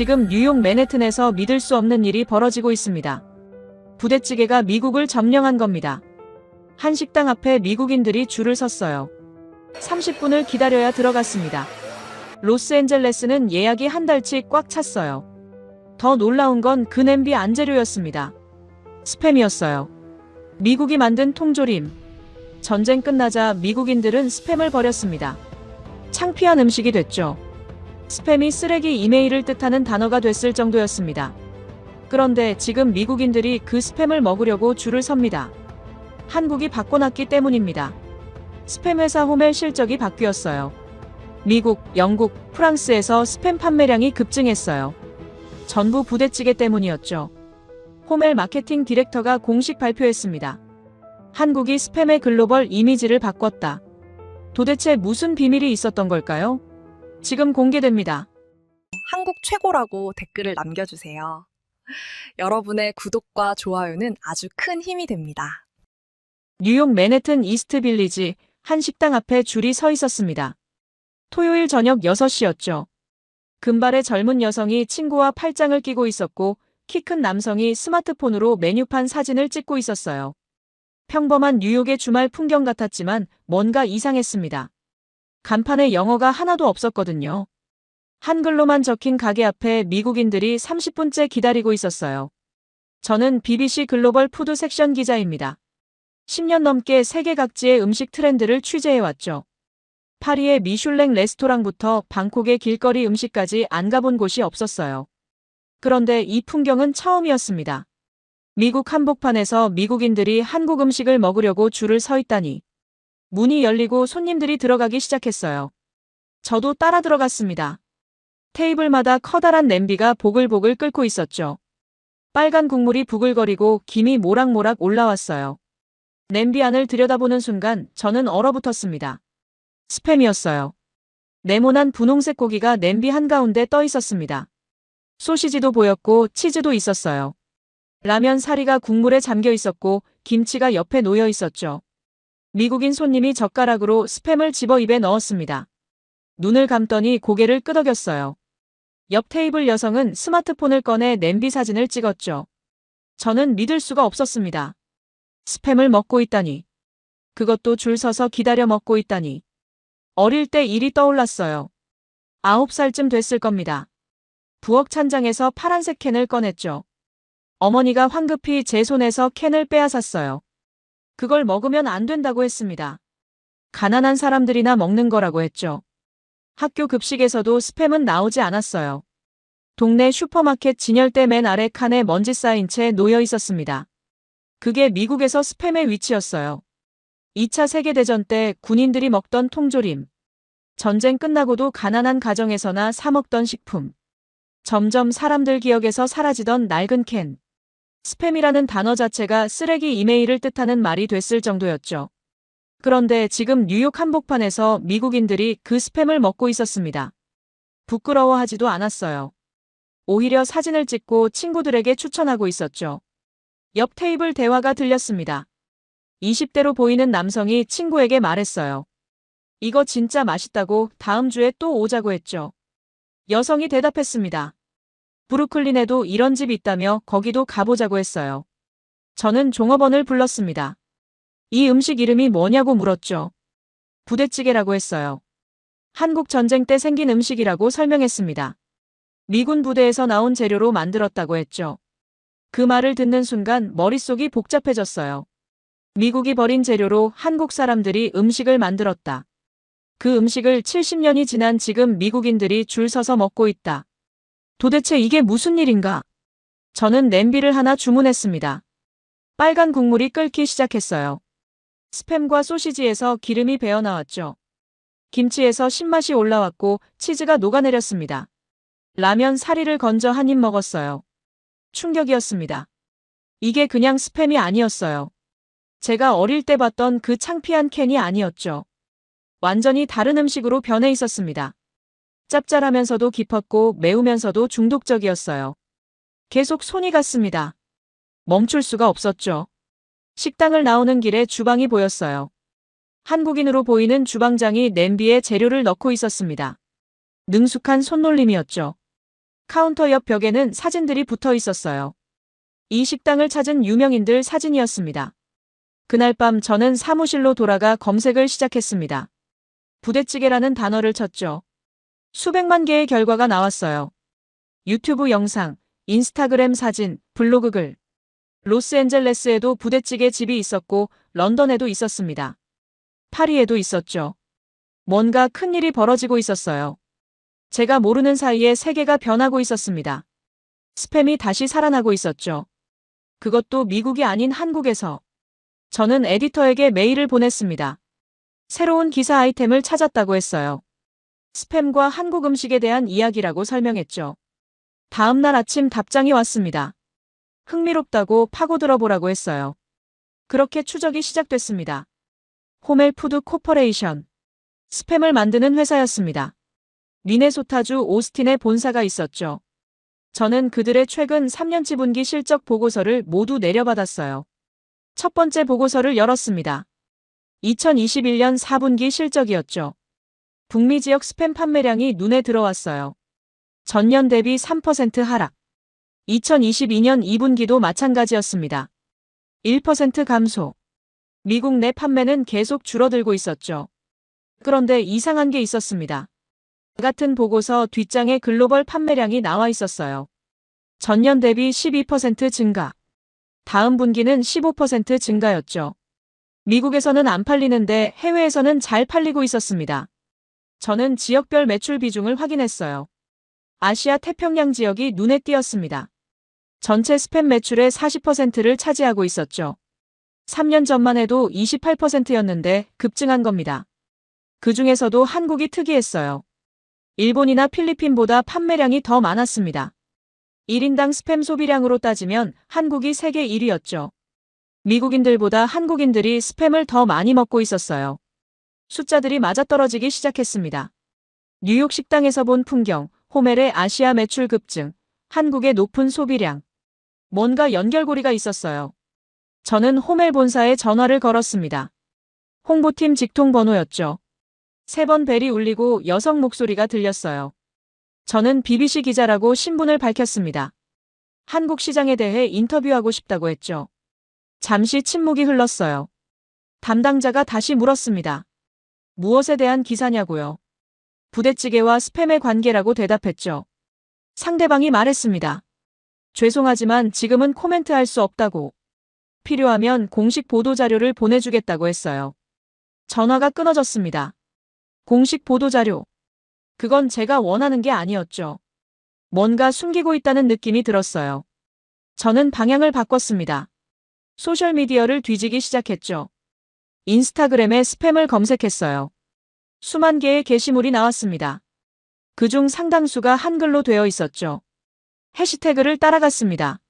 지금 뉴욕 맨해튼에서 믿을 수 없는 일이 벌어지고 있습니다. 부대찌개가 미국을 점령한 겁니다. 한 식당 앞에 미국인들이 줄을 섰어요. 30분을 기다려야 들어갔습니다. 로스앤젤레스는 예약이 한 달치 꽉 찼어요. 더 놀라운 건 그 냄비 안재료였습니다. 스팸이었어요. 미국이 만든 통조림. 전쟁 끝나자 미국인들은 스팸을 버렸습니다. 창피한 음식이 됐죠. 스팸이 쓰레기 이메일을 뜻하는 단어가 됐을 정도였습니다. 그런데 지금 미국인들이 그 스팸을 먹으려고 줄을 섭니다. 한국이 바꿔놨기 때문입니다. 스팸 회사 홈의 실적이 바뀌었어요. 미국, 영국, 프랑스에서 스팸 판매량이 급증했어요. 전부 부대찌개 때문이었죠. 홈엘 마케팅 디렉터가 공식 발표했습니다. 한국이 스팸의 글로벌 이미지를 바꿨다. 도대체 무슨 비밀이 있었던 걸까요? 지금 공개됩니다. 한국 최고라고 댓글을 남겨주세요. 여러분의 구독과 좋아요는 아주 큰 힘이 됩니다. 뉴욕 맨해튼 이스트 빌리지 한 식당 앞에 줄이 서 있었습니다. 토요일 저녁 6시였죠. 금발의 젊은 여성이 친구와 팔짱을 끼고 있었고 키 큰 남성이 스마트폰으로 메뉴판 사진을 찍고 있었어요. 평범한 뉴욕의 주말 풍경 같았지만 뭔가 이상했습니다. 간판에 영어가 하나도 없었거든요. 한글로만 적힌 가게 앞에 미국인들이 30분째 기다리고 있었어요. 저는 BBC 글로벌 푸드 섹션 기자입니다. 10년 넘게 세계 각지의 음식 트렌드를 취재해왔죠. 파리의 미슐랭 레스토랑부터 방콕의 길거리 음식까지 안 가본 곳이 없었어요. 그런데 이 풍경은 처음이었습니다. 미국 한복판에서 미국인들이 한국 음식을 먹으려고 줄을 서 있다니. 문이 열리고 손님들이 들어가기 시작했어요. 저도 따라 들어갔습니다. 테이블마다 커다란 냄비가 보글보글 끓고 있었죠. 빨간 국물이 부글거리고 김이 모락모락 올라왔어요. 냄비 안을 들여다보는 순간 저는 얼어붙었습니다. 스팸이었어요. 네모난 분홍색 고기가 냄비 한가운데 떠 있었습니다. 소시지도 보였고 치즈도 있었어요. 라면 사리가 국물에 잠겨 있었고 김치가 옆에 놓여 있었죠. 미국인 손님이 젓가락으로 스팸을 집어 입에 넣었습니다. 눈을 감더니 고개를 끄덕였어요. 옆 테이블 여성은 스마트폰을 꺼내 냄비 사진을 찍었죠. 저는 믿을 수가 없었습니다. 스팸을 먹고 있다니. 그것도 줄 서서 기다려 먹고 있다니. 어릴 때 일이 떠올랐어요. 9살쯤 됐을 겁니다. 부엌 찬장에서 파란색 캔을 꺼냈죠. 어머니가 황급히 제 손에서 캔을 빼앗았어요. 그걸 먹으면 안 된다고 했습니다. 가난한 사람들이나 먹는 거라고 했죠. 학교 급식에서도 스팸은 나오지 않았어요. 동네 슈퍼마켓 진열대 맨 아래 칸에 먼지 쌓인 채 놓여 있었습니다. 그게 미국에서 스팸의 위치였어요. 2차 세계대전 때 군인들이 먹던 통조림. 전쟁 끝나고도 가난한 가정에서나 사 먹던 식품. 점점 사람들 기억에서 사라지던 낡은 캔. 스팸이라는 단어 자체가 쓰레기 이메일을 뜻하는 말이 됐을 정도였죠. 그런데 지금 뉴욕 한복판에서 미국인들이 그 스팸을 먹고 있었습니다. 부끄러워하지도 않았어요. 오히려 사진을 찍고 친구들에게 추천하고 있었죠. 옆 테이블 대화가 들렸습니다. 20대로 보이는 남성이 친구에게 말했어요. 이거 진짜 맛있다고 다음 주에 또 오자고 했죠. 여성이 대답했습니다. 브루클린에도 이런 집 있다며 거기도 가보자고 했어요. 저는 종업원을 불렀습니다. 이 음식 이름이 뭐냐고 물었죠. 부대찌개라고 했어요. 한국 전쟁 때 생긴 음식이라고 설명했습니다. 미군 부대에서 나온 재료로 만들었다고 했죠. 그 말을 듣는 순간 머릿속이 복잡해졌어요. 미국이 버린 재료로 한국 사람들이 음식을 만들었다. 그 음식을 70년이 지난 지금 미국인들이 줄 서서 먹고 있다. 도대체 이게 무슨 일인가? 저는 냄비를 하나 주문했습니다. 빨간 국물이 끓기 시작했어요. 스팸과 소시지에서 기름이 배어나왔죠. 김치에서 신맛이 올라왔고 치즈가 녹아내렸습니다. 라면 사리를 건져 한 입 먹었어요. 충격이었습니다. 이게 그냥 스팸이 아니었어요. 제가 어릴 때 봤던 그 창피한 캔이 아니었죠. 완전히 다른 음식으로 변해 있었습니다. 짭짤하면서도 깊었고 매우면서도 중독적이었어요. 계속 손이 갔습니다. 멈출 수가 없었죠. 식당을 나오는 길에 주방이 보였어요. 한국인으로 보이는 주방장이 냄비에 재료를 넣고 있었습니다. 능숙한 손놀림이었죠. 카운터 옆 벽에는 사진들이 붙어 있었어요. 이 식당을 찾은 유명인들 사진이었습니다. 그날 밤 저는 사무실로 돌아가 검색을 시작했습니다. 부대찌개라는 단어를 쳤죠. 수백만 개의 결과가 나왔어요. 유튜브 영상, 인스타그램 사진, 블로그 글. 로스앤젤레스에도 부대찌개 집이 있었고 런던에도 있었습니다. 파리에도 있었죠. 뭔가 큰일이 벌어지고 있었어요. 제가 모르는 사이에 세계가 변하고 있었습니다. 스팸이 다시 살아나고 있었죠. 그것도 미국이 아닌 한국에서. 저는 에디터에게 메일을 보냈습니다. 새로운 기사 아이템을 찾았다고 했어요. 스팸과 한국 음식에 대한 이야기라고 설명했죠. 다음 날 아침 답장이 왔습니다. 흥미롭다고 파고들어보라고 했어요. 그렇게 추적이 시작됐습니다. 호멜 푸드 코퍼레이션. 스팸을 만드는 회사였습니다. 미네소타주 오스틴에 본사가 있었죠. 저는 그들의 최근 3년치 분기 실적 보고서를 모두 내려받았어요. 첫 번째 보고서를 열었습니다. 2021년 4분기 실적이었죠. 북미 지역 스팸 판매량이 눈에 들어왔어요. 전년 대비 3% 하락. 2022년 2분기도 마찬가지였습니다. 1% 감소. 미국 내 판매는 계속 줄어들고 있었죠. 그런데 이상한 게 있었습니다. 같은 보고서 뒷장에 글로벌 판매량이 나와 있었어요. 전년 대비 12% 증가. 다음 분기는 15% 증가였죠. 미국에서는 안 팔리는데 해외에서는 잘 팔리고 있었습니다. 저는 지역별 매출 비중을 확인했어요. 아시아 태평양 지역이 눈에 띄었습니다. 전체 스팸 매출의 40%를 차지하고 있었죠. 3년 전만 해도 28%였는데 급증한 겁니다. 그 중에서도 한국이 특이했어요. 일본이나 필리핀보다 판매량이 더 많았습니다. 1인당 스팸 소비량으로 따지면 한국이 세계 1위였죠. 미국인들보다 한국인들이 스팸을 더 많이 먹고 있었어요. 숫자들이 맞아떨어지기 시작했습니다. 뉴욕 식당에서 본 풍경, 호멜의 아시아 매출 급증, 한국의 높은 소비량. 뭔가 연결고리가 있었어요. 저는 호멜 본사에 전화를 걸었습니다. 홍보팀 직통 번호였죠. 3번 벨이 울리고 여성 목소리가 들렸어요. 저는 BBC 기자라고 신분을 밝혔습니다. 한국 시장에 대해 인터뷰하고 싶다고 했죠. 잠시 침묵이 흘렀어요. 담당자가 다시 물었습니다. 무엇에 대한 기사냐고요? 부대찌개와 스팸의 관계라고 대답했죠. 상대방이 말했습니다. 죄송하지만 지금은 코멘트할 수 없다고. 필요하면 공식 보도자료를 보내주겠다고 했어요. 전화가 끊어졌습니다. 공식 보도자료. 그건 제가 원하는 게 아니었죠. 뭔가 숨기고 있다는 느낌이 들었어요. 저는 방향을 바꿨습니다. 소셜미디어를 뒤지기 시작했죠. 인스타그램에 스팸을 검색했어요. 수만 개의 게시물이 나왔습니다. 그중 상당수가 한글로 되어 있었죠. 해시태그를 따라갔습니다.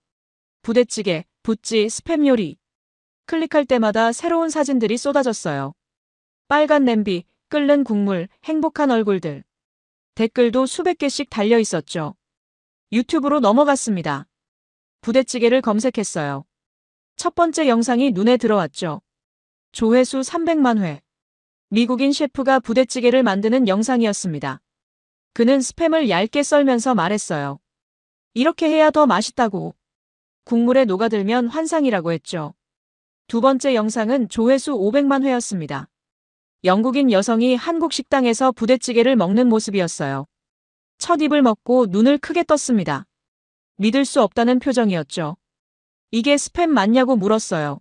부대찌개, 부찌, 스팸 요리. 클릭할 때마다 새로운 사진들이 쏟아졌어요. 빨간 냄비, 끓는 국물, 행복한 얼굴들. 댓글도 수백 개씩 달려 있었죠. 유튜브로 넘어갔습니다. 부대찌개를 검색했어요. 첫 번째 영상이 눈에 들어왔죠. 조회수 300만 회. 미국인 셰프가 부대찌개를 만드는 영상이었습니다. 그는 스팸을 얇게 썰면서 말했어요. 이렇게 해야 더 맛있다고. 국물에 녹아들면 환상이라고 했죠. 두 번째 영상은 조회수 500만 회였습니다. 영국인 여성이 한국 식당에서 부대찌개를 먹는 모습이었어요. 첫 입을 먹고 눈을 크게 떴습니다. 믿을 수 없다는 표정이었죠. 이게 스팸 맞냐고 물었어요.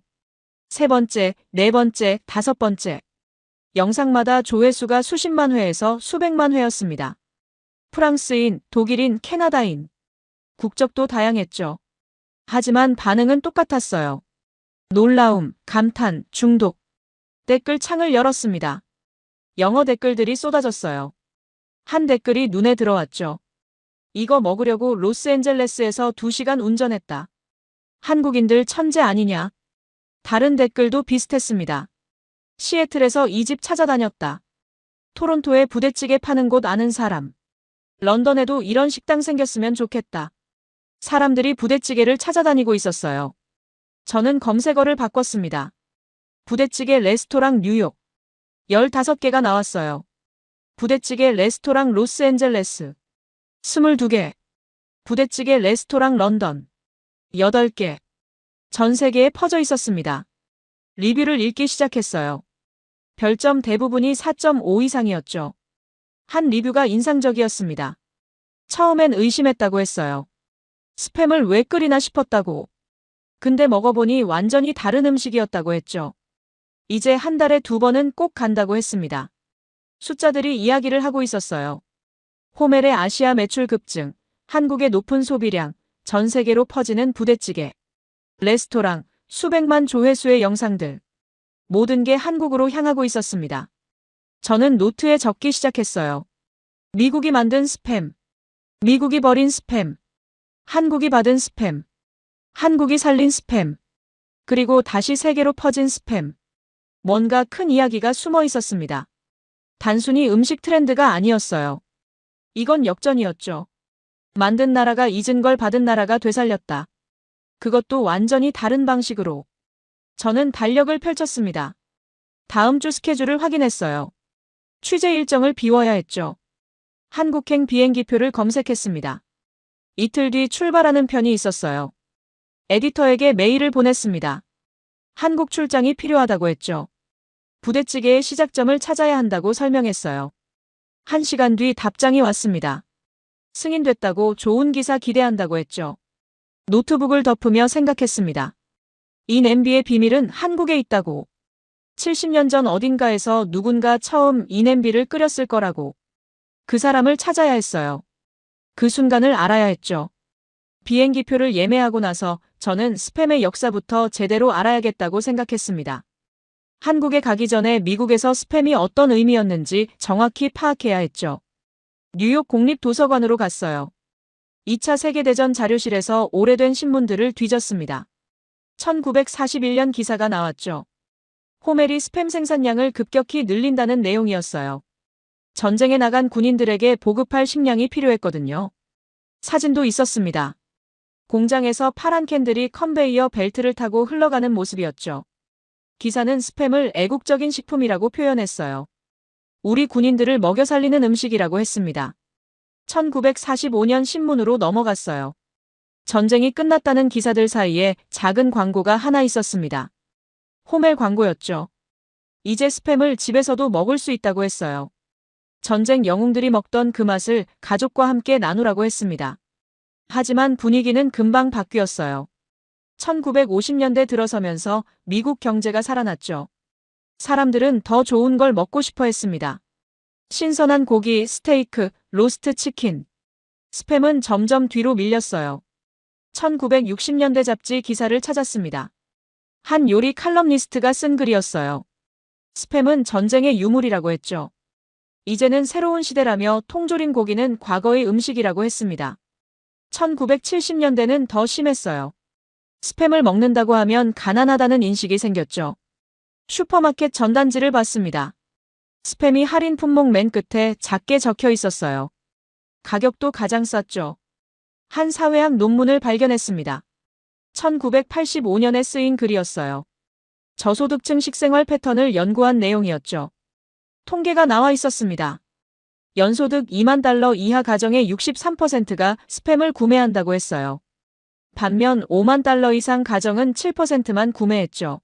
세 번째, 네 번째, 다섯 번째. 영상마다 조회수가 수십만 회에서 수백만 회였습니다. 프랑스인, 독일인, 캐나다인. 국적도 다양했죠. 하지만 반응은 똑같았어요. 놀라움, 감탄, 중독. 댓글 창을 열었습니다. 영어 댓글들이 쏟아졌어요. 한 댓글이 눈에 들어왔죠. 이거 먹으려고 로스앤젤레스에서 2시간 운전했다. 한국인들 천재 아니냐? 다른 댓글도 비슷했습니다. 시애틀에서 이 집 찾아다녔다. 토론토에 부대찌개 파는 곳 아는 사람. 런던에도 이런 식당 생겼으면 좋겠다. 사람들이 부대찌개를 찾아다니고 있었어요. 저는 검색어를 바꿨습니다. 부대찌개 레스토랑 뉴욕. 15개가 나왔어요. 부대찌개 레스토랑 로스앤젤레스. 22개. 부대찌개 레스토랑 런던. 8개. 전 세계에 퍼져 있었습니다. 리뷰를 읽기 시작했어요. 별점 대부분이 4.5 이상이었죠. 한 리뷰가 인상적이었습니다. 처음엔 의심했다고 했어요. 스팸을 왜 끓이나 싶었다고. 근데 먹어보니 완전히 다른 음식이었다고 했죠. 이제 한 달에 2번은 꼭 간다고 했습니다. 숫자들이 이야기를 하고 있었어요. 호멜의 아시아 매출 급증, 한국의 높은 소비량, 전 세계로 퍼지는 부대찌개, 레스토랑, 수백만 조회수의 영상들. 모든 게 한국으로 향하고 있었습니다. 저는 노트에 적기 시작했어요. 미국이 만든 스팸, 미국이 버린 스팸, 한국이 받은 스팸, 한국이 살린 스팸, 그리고 다시 세계로 퍼진 스팸. 뭔가 큰 이야기가 숨어 있었습니다. 단순히 음식 트렌드가 아니었어요. 이건 역전이었죠. 만든 나라가 잊은 걸 받은 나라가 되살렸다. 그것도 완전히 다른 방식으로. 저는 달력을 펼쳤습니다. 다음 주 스케줄을 확인했어요. 취재 일정을 비워야 했죠. 한국행 비행기표를 검색했습니다. 이틀 뒤 출발하는 편이 있었어요. 에디터에게 메일을 보냈습니다. 한국 출장이 필요하다고 했죠. 부대찌개의 시작점을 찾아야 한다고 설명했어요. 1시간 뒤 답장이 왔습니다. 승인됐다고 좋은 기사 기대한다고 했죠. 노트북을 덮으며 생각했습니다. 이 냄비의 비밀은 한국에 있다고. 70년 전 어딘가에서 누군가 처음 이 냄비를 끓였을 거라고. 그 사람을 찾아야 했어요. 그 순간을 알아야 했죠. 비행기표를 예매하고 나서 저는 스팸의 역사부터 제대로 알아야겠다고 생각했습니다. 한국에 가기 전에 미국에서 스팸이 어떤 의미였는지 정확히 파악해야 했죠. 뉴욕 국립도서관으로 갔어요. 2차 세계대전 자료실에서 오래된 신문들을 뒤졌습니다. 1941년 기사가 나왔죠. 호멜이 스팸 생산량을 급격히 늘린다는 내용이었어요. 전쟁에 나간 군인들에게 보급할 식량이 필요했거든요. 사진도 있었습니다. 공장에서 파란 캔들이 컨베이어 벨트를 타고 흘러가는 모습이었죠. 기사는 스팸을 애국적인 식품이라고 표현했어요. 우리 군인들을 먹여 살리는 음식이라고 했습니다. 1945년 신문으로 넘어갔어요. 전쟁이 끝났다는 기사들 사이에 작은 광고가 하나 있었습니다. 호멜 광고였죠. 이제 스팸을 집에서도 먹을 수 있다고 했어요. 전쟁 영웅들이 먹던 그 맛을 가족과 함께 나누라고 했습니다. 하지만 분위기는 금방 바뀌었어요. 1950년대 들어서면서 미국 경제가 살아났죠. 사람들은 더 좋은 걸 먹고 싶어 했습니다. 신선한 고기, 스테이크, 로스트 치킨. 스팸은 점점 뒤로 밀렸어요. 1960년대 잡지 기사를 찾았습니다. 한 요리 칼럼니스트가 쓴 글이었어요. 스팸은 전쟁의 유물이라고 했죠. 이제는 새로운 시대라며 통조림 고기는 과거의 음식이라고 했습니다. 1970년대는 더 심했어요. 스팸을 먹는다고 하면 가난하다는 인식이 생겼죠. 슈퍼마켓 전단지를 봤습니다. 스팸이 할인 품목 맨 끝에 작게 적혀 있었어요. 가격도 가장 쌌죠. 한 사회학 논문을 발견했습니다. 1985년에 쓰인 글이었어요. 저소득층 식생활 패턴을 연구한 내용이었죠. 통계가 나와 있었습니다. 연소득 2만 달러 이하 가정의 63%가 스팸을 구매한다고 했어요. 반면 5만 달러 이상 가정은 7%만 구매했죠.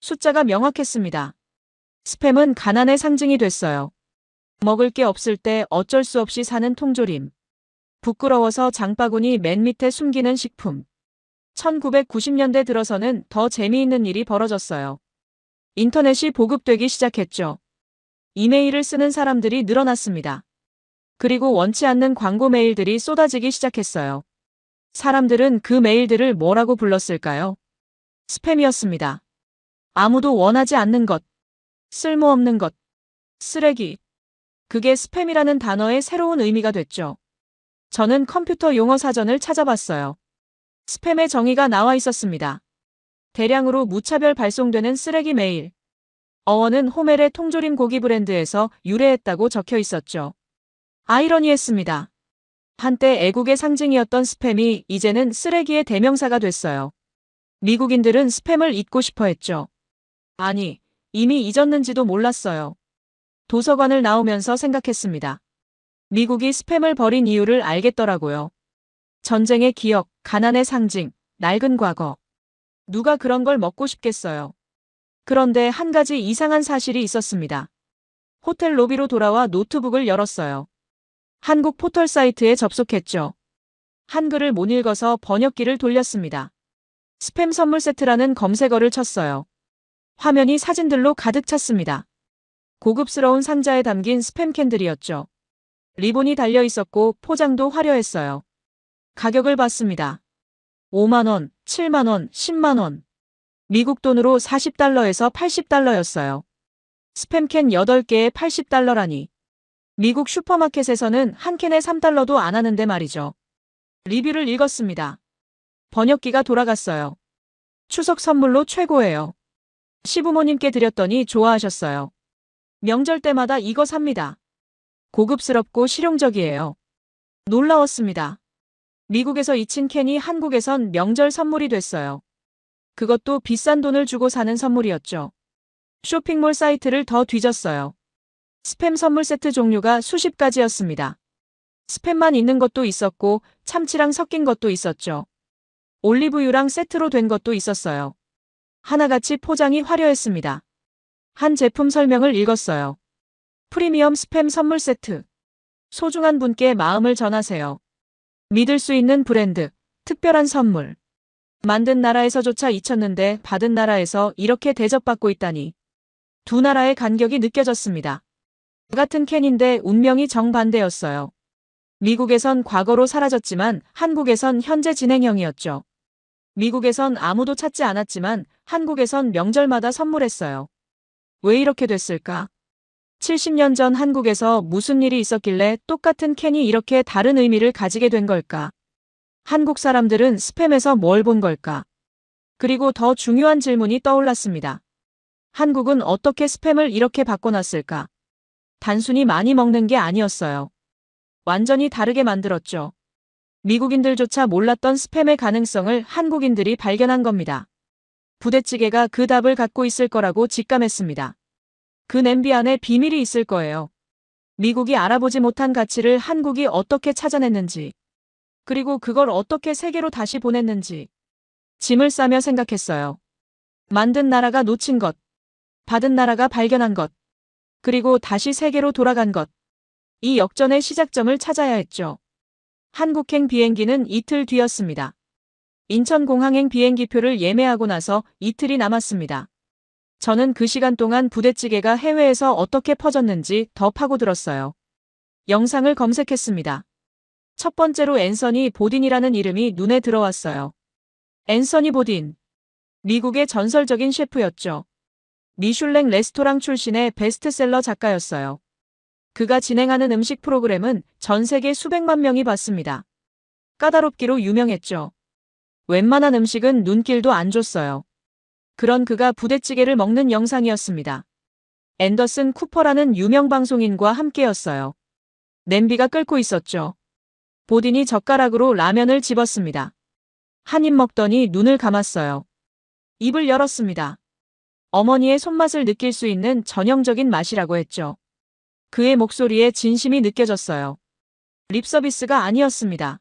숫자가 명확했습니다. 스팸은 가난의 상징이 됐어요. 먹을 게 없을 때 어쩔 수 없이 사는 통조림. 부끄러워서 장바구니 맨 밑에 숨기는 식품. 1990년대 들어서는 더 재미있는 일이 벌어졌어요. 인터넷이 보급되기 시작했죠. 이메일을 쓰는 사람들이 늘어났습니다. 그리고 원치 않는 광고 메일들이 쏟아지기 시작했어요. 사람들은 그 메일들을 뭐라고 불렀을까요? 스팸이었습니다. 아무도 원하지 않는 것, 쓸모없는 것, 쓰레기. 그게 스팸이라는 단어의 새로운 의미가 됐죠. 저는 컴퓨터 용어 사전을 찾아봤어요. 스팸의 정의가 나와 있었습니다. 대량으로 무차별 발송되는 쓰레기 메일. 어원은 호멜의 통조림 고기 브랜드에서 유래했다고 적혀 있었죠. 아이러니했습니다. 한때 애국의 상징이었던 스팸이 이제는 쓰레기의 대명사가 됐어요. 미국인들은 스팸을 잊고 싶어 했죠. 아니, 이미 잊었는지도 몰랐어요. 도서관을 나오면서 생각했습니다. 미국이 스팸을 버린 이유를 알겠더라고요. 전쟁의 기억, 가난의 상징, 낡은 과거. 누가 그런 걸 먹고 싶겠어요. 그런데 한 가지 이상한 사실이 있었습니다. 호텔 로비로 돌아와 노트북을 열었어요. 한국 포털 사이트에 접속했죠. 한글을 못 읽어서 번역기를 돌렸습니다. 스팸 선물 세트라는 검색어를 쳤어요. 화면이 사진들로 가득 찼습니다. 고급스러운 상자에 담긴 스팸 캔들이었죠. 리본이 달려 있었고 포장도 화려했어요. 가격을 봤습니다. 5만원, 7만원, 10만원. 미국 돈으로 40달러에서 80달러였어요. 스팸캔 8개에 80달러라니. 미국 슈퍼마켓에서는 한 캔에 3달러도 안 하는데 말이죠. 리뷰를 읽었습니다. 번역기가 돌아갔어요. 추석 선물로 최고예요. 시부모님께 드렸더니 좋아하셨어요. 명절 때마다 이거 삽니다. 고급스럽고 실용적이에요. 놀라웠습니다. 미국에서 잊힌 캔이 한국에선 명절 선물이 됐어요. 그것도 비싼 돈을 주고 사는 선물이었죠. 쇼핑몰 사이트를 더 뒤졌어요. 스팸 선물 세트 종류가 수십 가지였습니다. 스팸만 있는 것도 있었고 참치랑 섞인 것도 있었죠. 올리브유랑 세트로 된 것도 있었어요. 하나같이 포장이 화려했습니다. 한 제품 설명을 읽었어요. 프리미엄 스팸 선물 세트. 소중한 분께 마음을 전하세요. 믿을 수 있는 브랜드, 특별한 선물. 만든 나라에서조차 잊혔는데 받은 나라에서 이렇게 대접받고 있다니. 두 나라의 간격이 느껴졌습니다. 같은 캔인데 운명이 정반대였어요. 미국에선 과거로 사라졌지만 한국에선 현재 진행형이었죠. 미국에선 아무도 찾지 않았지만 한국에선 명절마다 선물했어요. 왜 이렇게 됐을까? 70년 전 한국에서 무슨 일이 있었길래 똑같은 캔이 이렇게 다른 의미를 가지게 된 걸까? 한국 사람들은 스팸에서 뭘 본 걸까? 그리고 더 중요한 질문이 떠올랐습니다. 한국은 어떻게 스팸을 이렇게 바꿔놨을까? 단순히 많이 먹는 게 아니었어요. 완전히 다르게 만들었죠. 미국인들조차 몰랐던 스팸의 가능성을 한국인들이 발견한 겁니다. 부대찌개가 그 답을 갖고 있을 거라고 직감했습니다. 그 냄비 안에 비밀이 있을 거예요. 미국이 알아보지 못한 가치를 한국이 어떻게 찾아냈는지, 그리고 그걸 어떻게 세계로 다시 보냈는지 짐을 싸며 생각했어요. 만든 나라가 놓친 것, 받은 나라가 발견한 것, 그리고 다시 세계로 돌아간 것. 이 역전의 시작점을 찾아야 했죠. 한국행 비행기는 이틀 뒤였습니다. 인천공항행 비행기표를 예매하고 나서 이틀이 남았습니다. 저는 그 시간 동안 부대찌개가 해외에서 어떻게 퍼졌는지 더 파고들었어요. 영상을 검색했습니다. 첫 번째로 앤서니 보딘이라는 이름이 눈에 들어왔어요. 앤서니 보딘. 미국의 전설적인 셰프였죠. 미슐랭 레스토랑 출신의 베스트셀러 작가였어요. 그가 진행하는 음식 프로그램은 전 세계 수백만 명이 봤습니다. 까다롭기로 유명했죠. 웬만한 음식은 눈길도 안 줬어요. 그런 그가 부대찌개를 먹는 영상이었습니다. 앤더슨 쿠퍼라는 유명 방송인과 함께였어요. 냄비가 끓고 있었죠. 보딘이 젓가락으로 라면을 집었습니다. 한 입 먹더니 눈을 감았어요. 입을 열었습니다. 어머니의 손맛을 느낄 수 있는 전형적인 맛이라고 했죠. 그의 목소리에 진심이 느껴졌어요. 립서비스가 아니었습니다.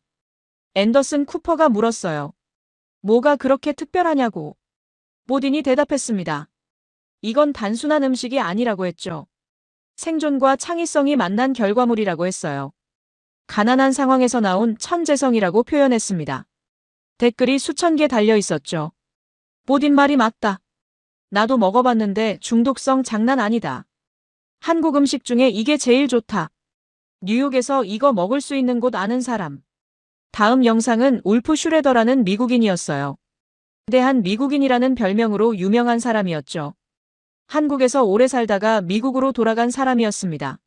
앤더슨 쿠퍼가 물었어요. 뭐가 그렇게 특별하냐고. 보딘이 대답했습니다. 이건 단순한 음식이 아니라고 했죠. 생존과 창의성이 만난 결과물이라고 했어요. 가난한 상황에서 나온 천재성이라고 표현했습니다. 댓글이 수천 개 달려 있었죠. 보딘 말이 맞다. 나도 먹어봤는데 중독성 장난 아니다. 한국 음식 중에 이게 제일 좋다. 뉴욕에서 이거 먹을 수 있는 곳 아는 사람. 다음 영상은 울프 슈레더라는 미국인이었어요. 대한 미국인이라는 별명으로 유명한 사람이었죠. 한국에서 오래 살다가 미국으로 돌아간 사람이었습니다.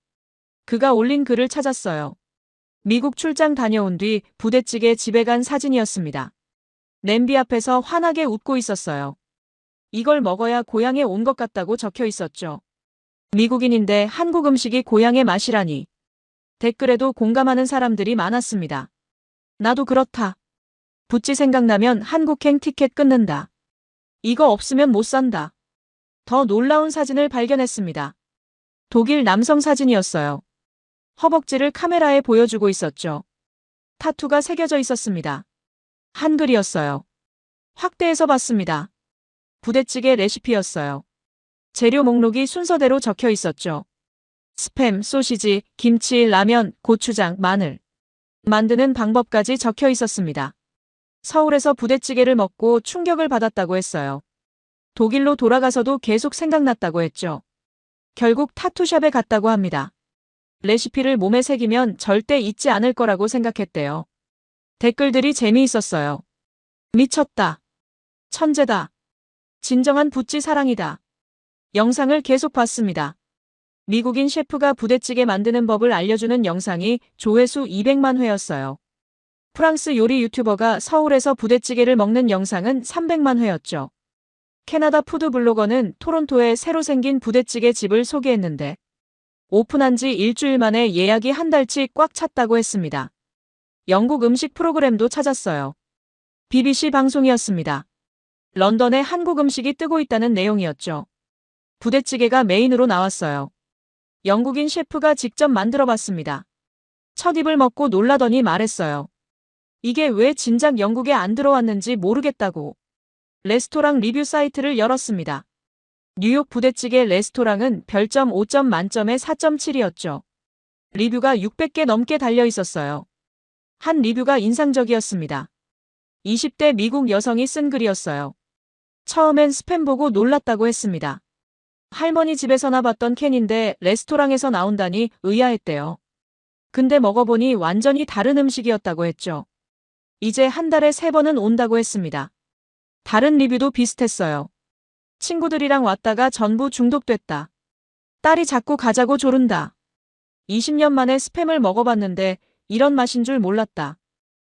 그가 올린 글을 찾았어요. 미국 출장 다녀온 뒤 부대찌개 집에 간 사진이었습니다. 냄비 앞에서 환하게 웃고 있었어요. 이걸 먹어야 고향에 온 것 같다고 적혀 있었죠. 미국인인데 한국 음식이 고향의 맛이라니. 댓글에도 공감하는 사람들이 많았습니다. 나도 그렇다. 부찌 생각나면 한국행 티켓 끊는다. 이거 없으면 못 산다. 더 놀라운 사진을 발견했습니다. 독일 남성 사진이었어요. 허벅지를 카메라에 보여주고 있었죠. 타투가 새겨져 있었습니다. 한글이었어요. 확대해서 봤습니다. 부대찌개 레시피였어요. 재료 목록이 순서대로 적혀 있었죠. 스팸, 소시지, 김치, 라면, 고추장, 마늘. 만드는 방법까지 적혀 있었습니다. 서울에서 부대찌개를 먹고 충격을 받았다고 했어요. 독일로 돌아가서도 계속 생각났다고 했죠. 결국 타투샵에 갔다고 합니다. 레시피를 몸에 새기면 절대 잊지 않을 거라고 생각했대요. 댓글들이 재미있었어요. 미쳤다. 천재다. 진정한 부찌 사랑이다. 영상을 계속 봤습니다. 미국인 셰프가 부대찌개 만드는 법을 알려주는 영상이 조회수 200만 회였어요. 프랑스 요리 유튜버가 서울에서 부대찌개를 먹는 영상은 300만 회였죠. 캐나다 푸드 블로거는 토론토에 새로 생긴 부대찌개 집을 소개했는데 오픈한 지 일주일 만에 예약이 한 달치 꽉 찼다고 했습니다. 영국 음식 프로그램도 찾았어요. BBC 방송이었습니다. 런던에 한국 음식이 뜨고 있다는 내용이었죠. 부대찌개가 메인으로 나왔어요. 영국인 셰프가 직접 만들어 봤습니다. 첫 입을 먹고 놀라더니 말했어요. 이게 왜 진작 영국에 안 들어왔는지 모르겠다고. 레스토랑 리뷰 사이트를 열었습니다. 뉴욕 부대찌개 레스토랑은 별점 5점 만점에 4.7이었죠. 리뷰가 600개 넘게 달려 있었어요. 한 리뷰가 인상적이었습니다. 20대 미국 여성이 쓴 글이었어요. 처음엔 스팸 보고 놀랐다고 했습니다. 할머니 집에서나 봤던 캔인데 레스토랑에서 나온다니 의아했대요. 근데 먹어보니 완전히 다른 음식이었다고 했죠. 이제 한 달에 3번은 온다고 했습니다. 다른 리뷰도 비슷했어요. 친구들이랑 왔다가 전부 중독됐다. 딸이 자꾸 가자고 조른다. 20년 만에 스팸을 먹어봤는데 이런 맛인 줄 몰랐다.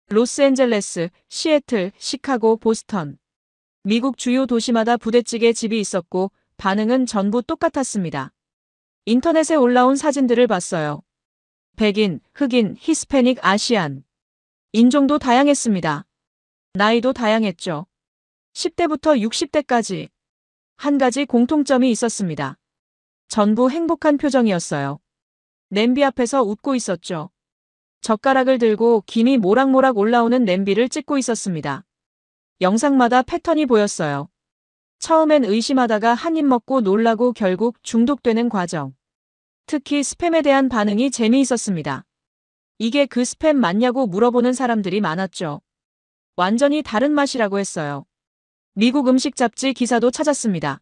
로스앤젤레스, 시애틀, 시카고, 보스턴. 미국 주요 도시마다 부대찌개 집이 있었고 반응은 전부 똑같았습니다. 인터넷에 올라온 사진들을 봤어요. 백인, 흑인, 히스패닉, 아시안. 인종도 다양했습니다. 나이도 다양했죠. 10대부터 60대까지. 한 가지 공통점이 있었습니다. 전부 행복한 표정이었어요. 냄비 앞에서 웃고 있었죠. 젓가락을 들고 김이 모락모락 올라오는 냄비를 찍고 있었습니다. 영상마다 패턴이 보였어요. 처음엔 의심하다가 한 입 먹고 놀라고 결국 중독되는 과정. 특히 스팸에 대한 반응이 재미있었습니다. 이게 그 스팸 맞냐고 물어보는 사람들이 많았죠. 완전히 다른 맛이라고 했어요. 미국 음식 잡지 기사도 찾았습니다.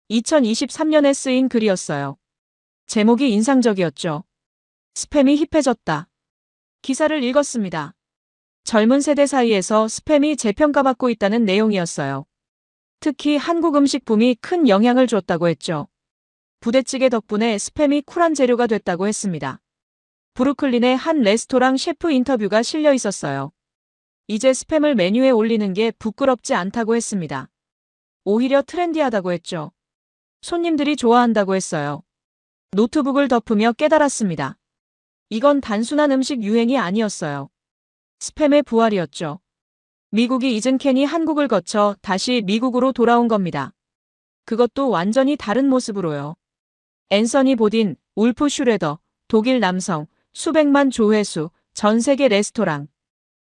2023년에 쓰인 글이었어요. 제목이 인상적이었죠. 스팸이 힙해졌다. 기사를 읽었습니다. 젊은 세대 사이에서 스팸이 재평가받고 있다는 내용이었어요. 특히 한국 음식 붐이 큰 영향을 줬다고 했죠. 부대찌개 덕분에 스팸이 쿨한 재료가 됐다고 했습니다. 브루클린의 한 레스토랑 셰프 인터뷰가 실려 있었어요. 이제 스팸을 메뉴에 올리는 게 부끄럽지 않다고 했습니다. 오히려 트렌디하다고 했죠. 손님들이 좋아한다고 했어요. 노트북을 덮으며 깨달았습니다. 이건 단순한 음식 유행이 아니었어요. 스팸의 부활이었죠. 미국이 잊은 캔이 한국을 거쳐 다시 미국으로 돌아온 겁니다. 그것도 완전히 다른 모습으로요. 앤서니 보딘, 울프 슈레더, 독일 남성, 수백만 조회수, 전 세계 레스토랑.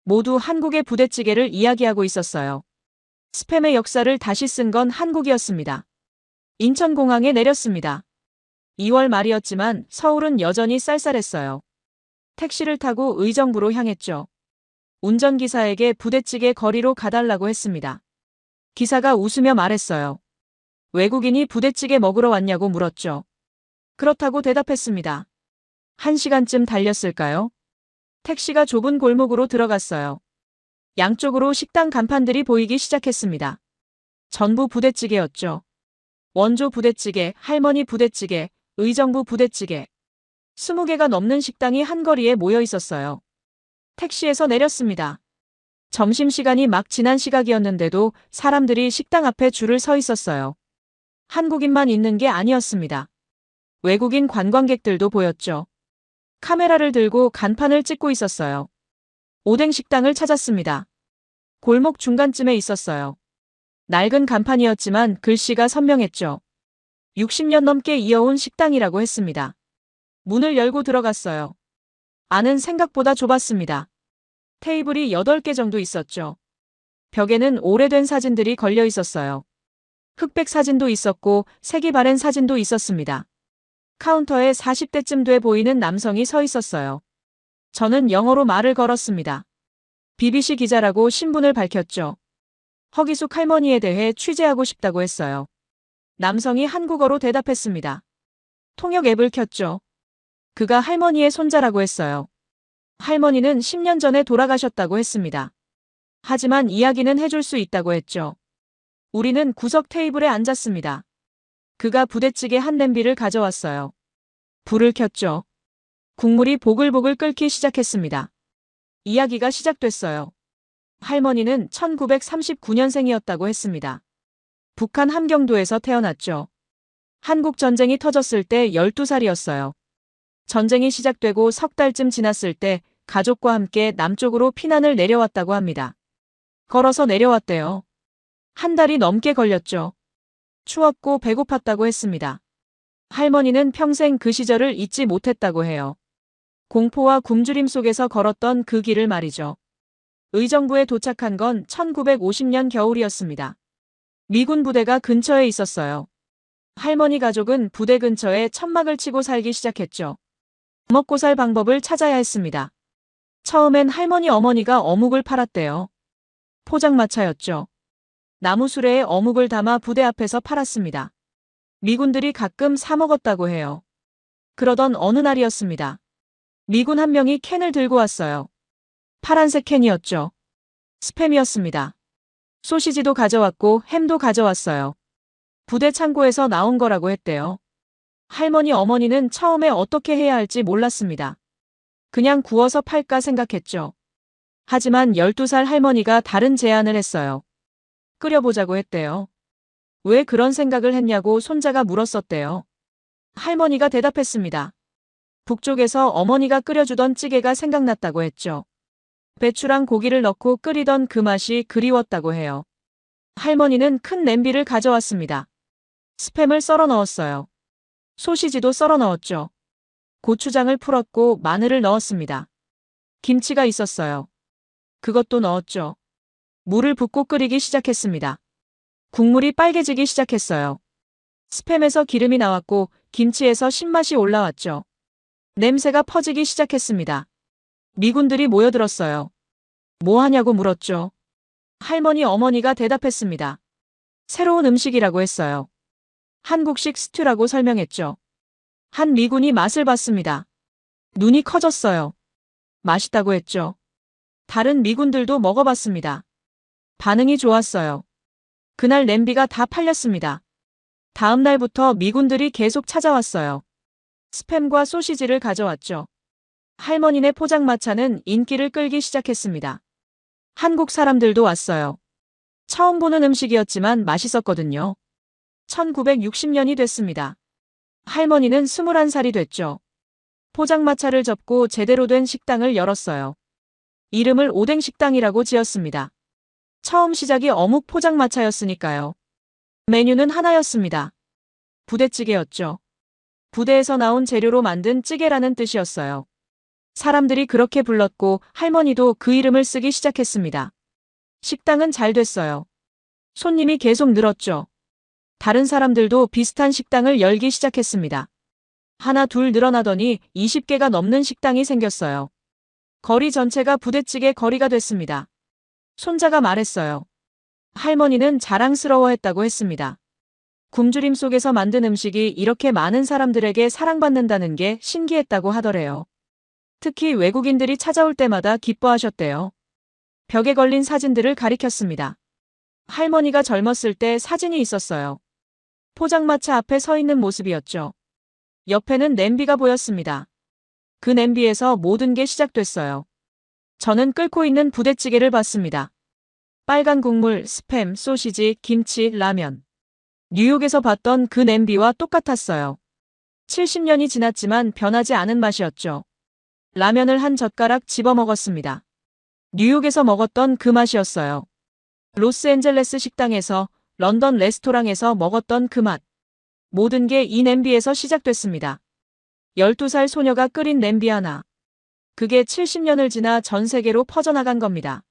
모두 한국의 부대찌개를 이야기하고 있었어요. 스팸의 역사를 다시 쓴 건 한국이었습니다. 인천공항에 내렸습니다. 2월 말이었지만 서울은 여전히 쌀쌀했어요. 택시를 타고 의정부로 향했죠. 운전기사에게 부대찌개 거리로 가달라고 했습니다. 기사가 웃으며 말했어요. 외국인이 부대찌개 먹으러 왔냐고 물었죠. 그렇다고 대답했습니다. 1시간쯤 달렸을까요? 택시가 좁은 골목으로 들어갔어요. 양쪽으로 식당 간판들이 보이기 시작했습니다. 전부 부대찌개였죠. 원조 부대찌개, 할머니 부대찌개, 의정부 부대찌개. 20개가 넘는 식당이 한거리에 모여 있었어요. 택시에서 내렸습니다. 점심시간이 막 지난 시각이었는데도 사람들이 식당 앞에 줄을 서 있었어요. 한국인만 있는 게 아니었습니다. 외국인 관광객들도 보였죠. 카메라를 들고 간판을 찍고 있었어요. 오뎅 식당을 찾았습니다. 골목 중간쯤에 있었어요. 낡은 간판이었지만 글씨가 선명했죠. 60년 넘게 이어온 식당이라고 했습니다. 문을 열고 들어갔어요. 안은 생각보다 좁았습니다. 테이블이 8개 정도 있었죠. 벽에는 오래된 사진들이 걸려 있었어요. 흑백 사진도 있었고 색이 바랜 사진도 있었습니다. 카운터에 40대쯤 돼 보이는 남성이 서 있었어요. 저는 영어로 말을 걸었습니다. BBC 기자라고 신분을 밝혔죠. 허기숙 할머니에 대해 취재하고 싶다고 했어요. 남성이 한국어로 대답했습니다. 통역 앱을 켰죠. 그가 할머니의 손자라고 했어요. 할머니는 10년 전에 돌아가셨다고 했습니다. 하지만 이야기는 해줄 수 있다고 했죠. 우리는 구석 테이블에 앉았습니다. 그가 부대찌개 한 냄비를 가져왔어요. 불을 켰죠. 국물이 보글보글 끓기 시작했습니다. 이야기가 시작됐어요. 할머니는 1939년생이었다고 했습니다. 북한 함경도에서 태어났죠. 한국 전쟁이 터졌을 때 12살이었어요. 전쟁이 시작되고 석 달쯤 지났을 때 가족과 함께 남쪽으로 피난을 내려왔다고 합니다. 걸어서 내려왔대요. 한 달이 넘게 걸렸죠. 추웠고 배고팠다고 했습니다. 할머니는 평생 그 시절을 잊지 못했다고 해요. 공포와 굶주림 속에서 걸었던 그 길을 말이죠. 의정부에 도착한 건 1950년 겨울이었습니다. 미군 부대가 근처에 있었어요. 할머니 가족은 부대 근처에 천막을 치고 살기 시작했죠. 먹고 살 방법을 찾아야 했습니다. 처음엔 할머니 어머니가 어묵을 팔았대요. 포장마차였죠. 나무 수레에 어묵을 담아 부대 앞에서 팔았습니다. 미군들이 가끔 사 먹었다고 해요. 그러던 어느 날이었습니다. 미군 한 명이 캔을 들고 왔어요. 파란색 캔이었죠. 스팸이었습니다. 소시지도 가져왔고 햄도 가져왔어요. 부대 창고에서 나온 거라고 했대요. 할머니 어머니는 처음에 어떻게 해야 할지 몰랐습니다. 그냥 구워서 팔까 생각했죠. 하지만 12살 할머니가 다른 제안을 했어요. 끓여보자고 했대요. 왜 그런 생각을 했냐고 손자가 물었었대요. 할머니가 대답했습니다. 북쪽에서 어머니가 끓여주던 찌개가 생각났다고 했죠. 배추랑 고기를 넣고 끓이던 그 맛이 그리웠다고 해요. 할머니는 큰 냄비를 가져왔습니다. 스팸을 썰어 넣었어요. 소시지도 썰어 넣었죠. 고추장을 풀었고 마늘을 넣었습니다. 김치가 있었어요. 그것도 넣었죠. 물을 붓고 끓이기 시작했습니다. 국물이 빨개지기 시작했어요. 스팸에서 기름이 나왔고 김치에서 신맛이 올라왔죠. 냄새가 퍼지기 시작했습니다. 미군들이 모여들었어요. 뭐 하냐고 물었죠. 할머니 어머니가 대답했습니다. 새로운 음식이라고 했어요. 한국식 스튜라고 설명했죠. 한 미군이 맛을 봤습니다. 눈이 커졌어요. 맛있다고 했죠. 다른 미군들도 먹어봤습니다. 반응이 좋았어요. 그날 냄비가 다 팔렸습니다. 다음 날부터 미군들이 계속 찾아왔어요. 스팸과 소시지를 가져왔죠. 할머니네 포장마차는 인기를 끌기 시작했습니다. 한국 사람들도 왔어요. 처음 보는 음식이었지만 맛있었거든요. 1960년이 됐습니다. 할머니는 21살이 됐죠. 포장마차를 접고 제대로 된 식당을 열었어요. 이름을 오뎅식당이라고 지었습니다. 처음 시작이 어묵 포장마차였으니까요. 메뉴는 하나였습니다. 부대찌개였죠. 부대에서 나온 재료로 만든 찌개라는 뜻이었어요. 사람들이 그렇게 불렀고 할머니도 그 이름을 쓰기 시작했습니다. 식당은 잘 됐어요. 손님이 계속 늘었죠. 다른 사람들도 비슷한 식당을 열기 시작했습니다. 하나 둘 늘어나더니 20개가 넘는 식당이 생겼어요. 거리 전체가 부대찌개 거리가 됐습니다. 손자가 말했어요. 할머니는 자랑스러워했다고 했습니다. 굶주림 속에서 만든 음식이 이렇게 많은 사람들에게 사랑받는다는 게 신기했다고 하더래요. 특히 외국인들이 찾아올 때마다 기뻐하셨대요. 벽에 걸린 사진들을 가리켰습니다. 할머니가 젊었을 때 사진이 있었어요. 포장마차 앞에 서 있는 모습이었죠. 옆에는 냄비가 보였습니다. 그 냄비에서 모든 게 시작됐어요. 저는 끓고 있는 부대찌개를 봤습니다. 빨간 국물, 스팸, 소시지, 김치, 라면. 뉴욕에서 봤던 그 냄비와 똑같았어요. 70년이 지났지만 변하지 않은 맛이었죠. 라면을 한 젓가락 집어 먹었습니다. 뉴욕에서 먹었던 그 맛이었어요. 로스앤젤레스 식당에서, 런던 레스토랑에서 먹었던 그 맛. 모든 게 이 냄비에서 시작됐습니다. 12살 소녀가 끓인 냄비 하나. 그게 70년을 지나 전 세계로 퍼져나간 겁니다.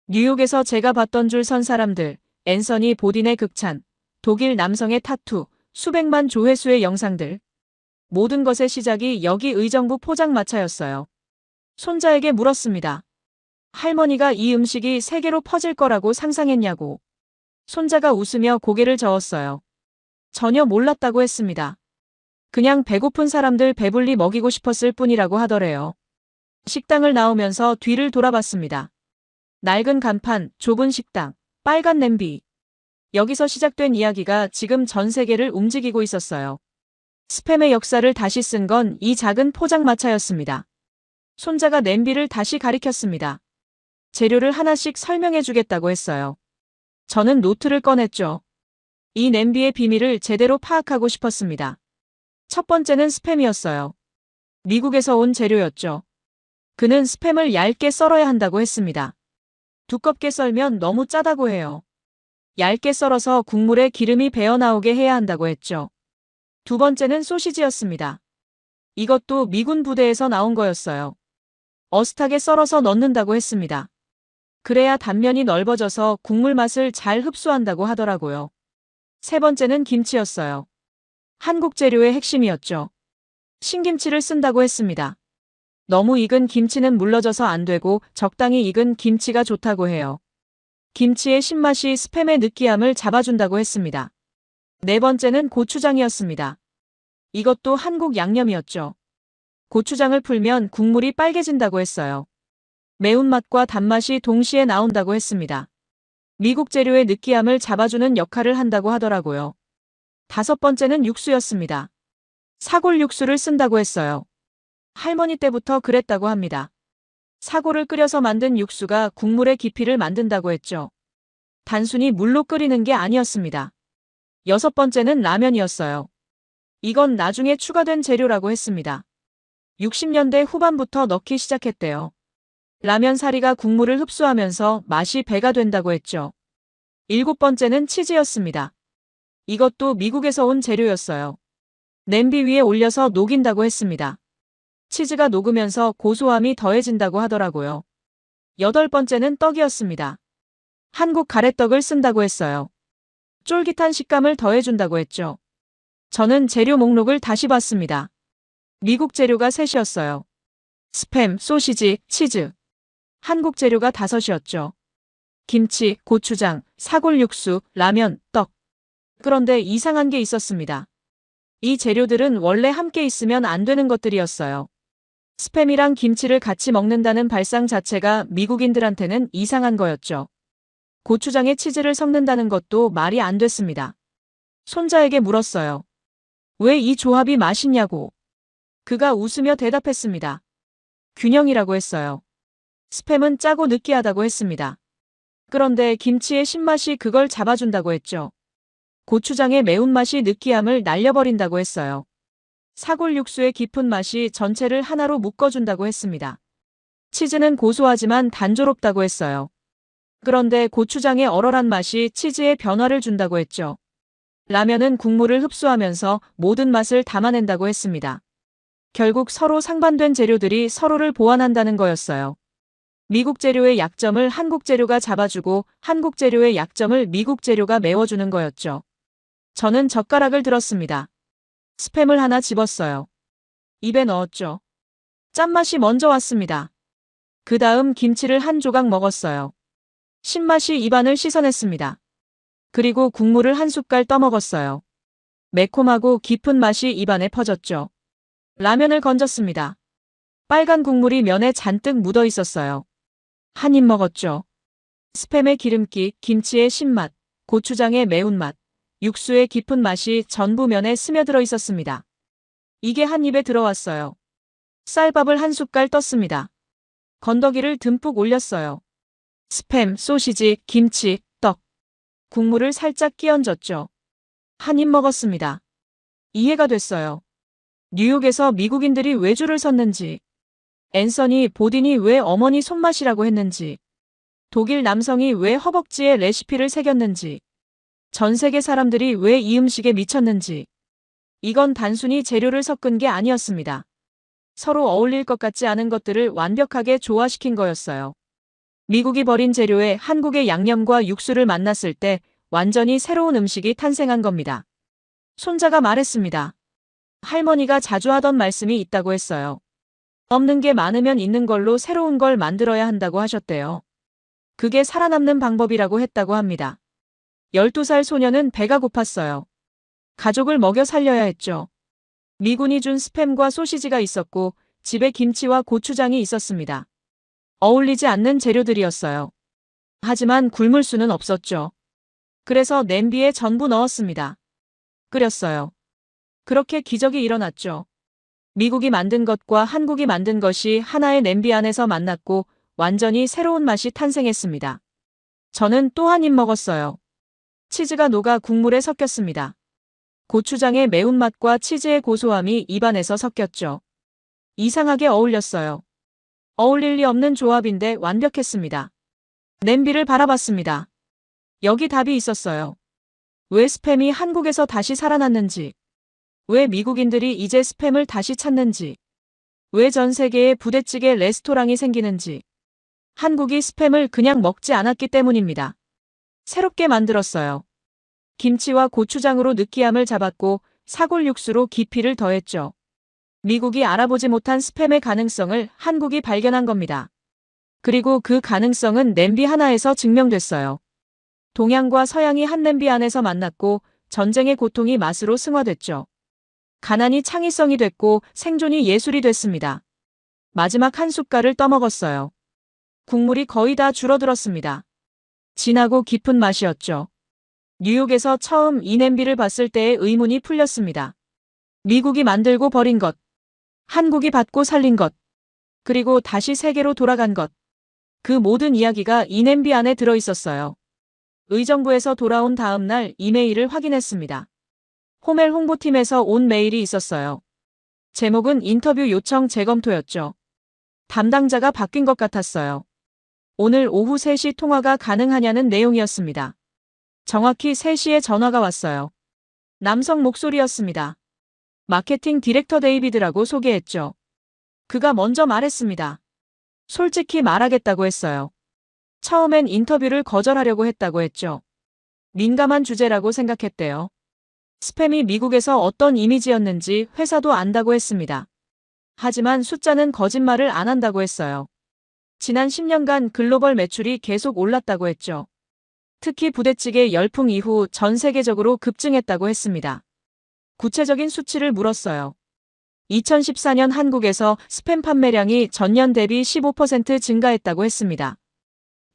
뉴욕에서 제가 봤던 줄 선 사람들, 앤서니 보딘의 극찬, 독일 남성의 타투, 수백만 조회수의 영상들. 모든 것의 시작이 여기 의정부 포장마차였어요. 손자에게 물었습니다. 할머니가 이 음식이 세계로 퍼질 거라고 상상했냐고. 손자가 웃으며 고개를 저었어요. 전혀 몰랐다고 했습니다. 그냥 배고픈 사람들 배불리 먹이고 싶었을 뿐이라고 하더래요. 식당을 나오면서 뒤를 돌아봤습니다. 낡은 간판, 좁은 식당, 빨간 냄비. 여기서 시작된 이야기가 지금 전 세계를 움직이고 있었어요. 스팸의 역사를 다시 쓴 건 이 작은 포장마차였습니다. 손자가 냄비를 다시 가리켰습니다. 재료를 하나씩 설명해 주겠다고 했어요. 저는 노트를 꺼냈죠. 이 냄비의 비밀을 제대로 파악하고 싶었습니다. 첫 번째는 스팸이었어요. 미국에서 온 재료였죠. 그는 스팸을 얇게 썰어야 한다고 했습니다. 두껍게 썰면 너무 짜다고 해요. 얇게 썰어서 국물에 기름이 배어나오게 해야 한다고 했죠. 두 번째는 소시지였습니다. 이것도 미군 부대에서 나온 거였어요. 어슷하게 썰어서 넣는다고 했습니다. 그래야 단면이 넓어져서 국물 맛을 잘 흡수한다고 하더라고요. 세 번째는 김치였어요. 한국 재료의 핵심이었죠. 신김치를 쓴다고 했습니다. 너무 익은 김치는 물러져서 안 되고 적당히 익은 김치가 좋다고 해요. 김치의 신맛이 스팸의 느끼함을 잡아준다고 했습니다. 네 번째는 고추장이었습니다. 이것도 한국 양념이었죠. 고추장을 풀면 국물이 빨개진다고 했어요. 매운맛과 단맛이 동시에 나온다고 했습니다. 미국 재료의 느끼함을 잡아주는 역할을 한다고 하더라고요. 다섯 번째는 육수였습니다. 사골 육수를 쓴다고 했어요. 할머니 때부터 그랬다고 합니다. 사골을 끓여서 만든 육수가 국물의 깊이를 만든다고 했죠. 단순히 물로 끓이는 게 아니었습니다. 여섯 번째는 라면이었어요. 이건 나중에 추가된 재료라고 했습니다. 60년대 후반부터 넣기 시작했대요. 라면 사리가 국물을 흡수하면서 맛이 배가 된다고 했죠. 일곱 번째는 치즈였습니다. 이것도 미국에서 온 재료였어요. 냄비 위에 올려서 녹인다고 했습니다. 치즈가 녹으면서 고소함이 더해진다고 하더라고요. 여덟 번째는 떡이었습니다. 한국 가래떡을 쓴다고 했어요. 쫄깃한 식감을 더해준다고 했죠. 저는 재료 목록을 다시 봤습니다. 미국 재료가 셋이었어요. 스팸, 소시지, 치즈. 한국 재료가 다섯이었죠. 김치, 고추장, 사골 육수, 라면, 떡. 그런데 이상한 게 있었습니다. 이 재료들은 원래 함께 있으면 안 되는 것들이었어요. 스팸이랑 김치를 같이 먹는다는 발상 자체가 미국인들한테는 이상한 거였죠. 고추장에 치즈를 섞는다는 것도 말이 안 됐습니다. 손자에게 물었어요. 왜 이 조합이 맛있냐고. 그가 웃으며 대답했습니다. 균형이라고 했어요. 스팸은 짜고 느끼하다고 했습니다. 그런데 김치의 신맛이 그걸 잡아준다고 했죠. 고추장의 매운맛이 느끼함을 날려버린다고 했어요. 사골 육수의 깊은 맛이 전체를 하나로 묶어준다고 했습니다. 치즈는 고소하지만 단조롭다고 했어요. 그런데 고추장의 얼얼한 맛이 치즈에 변화를 준다고 했죠. 라면은 국물을 흡수하면서 모든 맛을 담아낸다고 했습니다. 결국 서로 상반된 재료들이 서로를 보완한다는 거였어요. 미국 재료의 약점을 한국 재료가 잡아주고 한국 재료의 약점을 미국 재료가 메워주는 거였죠. 저는 젓가락을 들었습니다. 스팸을 하나 집었어요. 입에 넣었죠. 짠맛이 먼저 왔습니다. 그 다음 김치를 한 조각 먹었어요. 신맛이 입안을 씻어냈습니다. 그리고 국물을 한 숟갈 떠먹었어요. 매콤하고 깊은 맛이 입안에 퍼졌죠. 라면을 건졌습니다. 빨간 국물이 면에 잔뜩 묻어 있었어요. 한 입 먹었죠. 스팸의 기름기, 김치의 신맛, 고추장의 매운맛, 육수의 깊은 맛이 전부 면에 스며들어 있었습니다. 이게 한 입에 들어왔어요. 쌀밥을 한 숟갈 떴습니다. 건더기를 듬뿍 올렸어요. 스팸, 소시지, 김치, 떡. 국물을 살짝 끼얹었죠. 한 입 먹었습니다. 이해가 됐어요. 뉴욕에서 미국인들이 왜 줄을 섰는지, 앤서니 보딘이 왜 어머니 손맛이라고 했는지, 독일 남성이 왜 허벅지에 레시피를 새겼는지, 전 세계 사람들이 왜 이 음식에 미쳤는지. 이건 단순히 재료를 섞은 게 아니었습니다. 서로 어울릴 것 같지 않은 것들을 완벽하게 조화시킨 거였어요. 미국이 버린 재료에 한국의 양념과 육수를 만났을 때 완전히 새로운 음식이 탄생한 겁니다. 손자가 말했습니다. 할머니가 자주 하던 말씀이 있다고 했어요. 없는 게 많으면 있는 걸로 새로운 걸 만들어야 한다고 하셨대요. 그게 살아남는 방법이라고 했다고 합니다. 12살 소녀는 배가 고팠어요. 가족을 먹여 살려야 했죠. 미군이 준 스팸과 소시지가 있었고 집에 김치와 고추장이 있었습니다. 어울리지 않는 재료들이었어요. 하지만 굶을 수는 없었죠. 그래서 냄비에 전부 넣었습니다. 끓였어요. 그렇게 기적이 일어났죠. 미국이 만든 것과 한국이 만든 것이 하나의 냄비 안에서 만났고 완전히 새로운 맛이 탄생했습니다. 저는 또 한 입 먹었어요. 치즈가 녹아 국물에 섞였습니다. 고추장의 매운맛과 치즈의 고소함이 입안에서 섞였죠. 이상하게 어울렸어요. 어울릴 리 없는 조합인데 완벽했습니다. 냄비를 바라봤습니다. 여기 답이 있었어요. 왜 스팸이 한국에서 다시 살아났는지, 왜 미국인들이 이제 스팸을 다시 찾는지, 왜 전 세계에 부대찌개 레스토랑이 생기는지. 한국이 스팸을 그냥 먹지 않았기 때문입니다. 새롭게 만들었어요. 김치와 고추장으로 느끼함을 잡았고 사골 육수로 깊이를 더했죠. 미국이 알아보지 못한 스팸의 가능성을 한국이 발견한 겁니다. 그리고 그 가능성은 냄비 하나에서 증명됐어요. 동양과 서양이 한 냄비 안에서 만났고 전쟁의 고통이 맛으로 승화됐죠. 가난이 창의성이 됐고 생존이 예술이 됐습니다. 마지막 한 숟갈을 떠먹었어요. 국물이 거의 다 줄어들었습니다. 진하고 깊은 맛이었죠. 뉴욕에서 처음 이 냄비를 봤을 때의 의문이 풀렸습니다. 미국이 만들고 버린 것, 한국이 받고 살린 것, 그리고 다시 세계로 돌아간 것. 그 모든 이야기가 이 냄비 안에 들어 있었어요. 의정부에서 돌아온 다음 날 이메일을 확인했습니다. 호멜 홍보팀에서 온 메일이 있었어요. 제목은 인터뷰 요청 재검토였죠. 담당자가 바뀐 것 같았어요. 오늘 오후 3시 통화가 가능하냐는 내용이었습니다. 정확히 3시에 전화가 왔어요. 남성 목소리였습니다. 마케팅 디렉터 데이비드라고 소개했죠. 그가 먼저 말했습니다. 솔직히 말하겠다고 했어요. 처음엔 인터뷰를 거절하려고 했다고 했죠. 민감한 주제라고 생각했대요. 스팸이 미국에서 어떤 이미지였는지 회사도 안다고 했습니다. 하지만 숫자는 거짓말을 안 한다고 했어요. 지난 10년간 글로벌 매출이 계속 올랐다고 했죠. 특히 부대찌개 열풍 이후 전 세계적으로 급증했다고 했습니다. 구체적인 수치를 물었어요. 2014년 한국에서 스팸 판매량이 전년 대비 15% 증가했다고 했습니다.